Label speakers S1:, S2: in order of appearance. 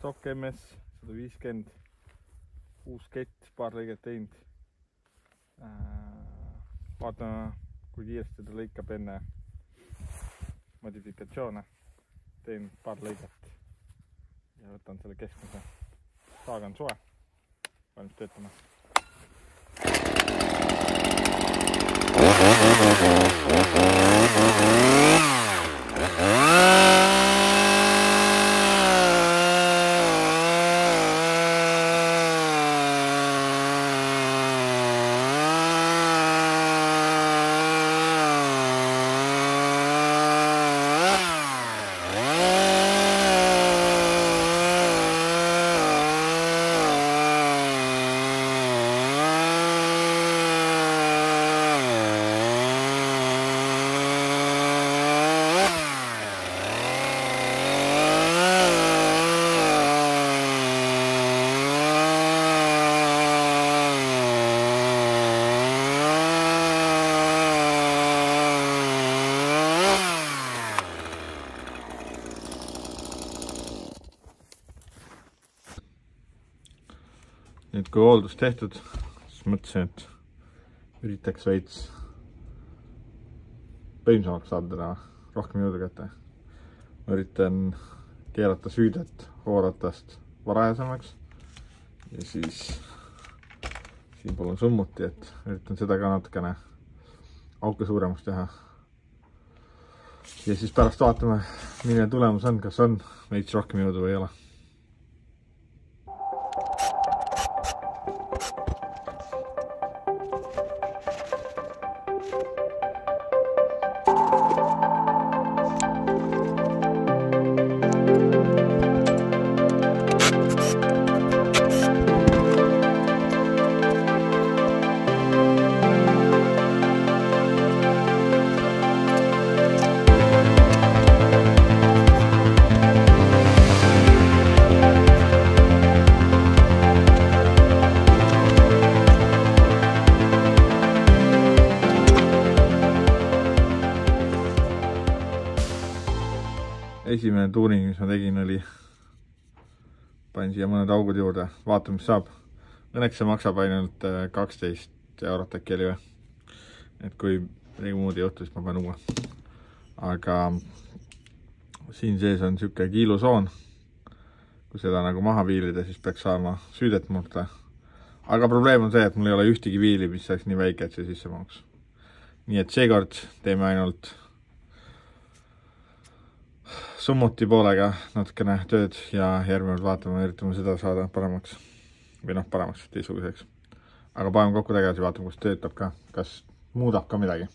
S1: Stock MS 150, uus kett, paar lõiget teinud. Vaatame, kui kiiresti ta lõikab enne modifikatsioone. Teen paar lõiget ja võtan selle keskmise. Saag on soe, valmis töötama. Nüüd kui hooldus tehtud, siis mõtlesin, et üritaks veits võimsamaks saada täna, rohkem jõudu kätte. Ma üritan keerata süüdet hooratast varajasemaks ja siis siinpool on summuti, et üritan seda ka natukene auke suuremaks teha. Ja siis pärast vaatame, milline tulemus on, kas on veits rohkem jõudu või ei ole. Esimene tuuring, mis ma tegin, oli panin siia mõned augud juurde, vaatame, mis saab. Õnneks see maksab ainult 12 eurot äkki oli või. Et kui midagi muud ei juhtu, siis ma panen uue. Aga siin sees on siuke kiilusoon. Kui seda nagu maha viilida, siis peaks saama süüdet murda. Aga probleem on see, et mul ei ole ühtegi viili, mis saaks nii väike, et see sisse mahuks. Nii et seekord teeme ainult summuti poolega natukene tööd ja järgmine vaatame, üritame seda saada paremaks või paremaks teisuguseks. Aga paneme kokku tagasi, vaatame, kus töötab ka, kas muudab ka midagi.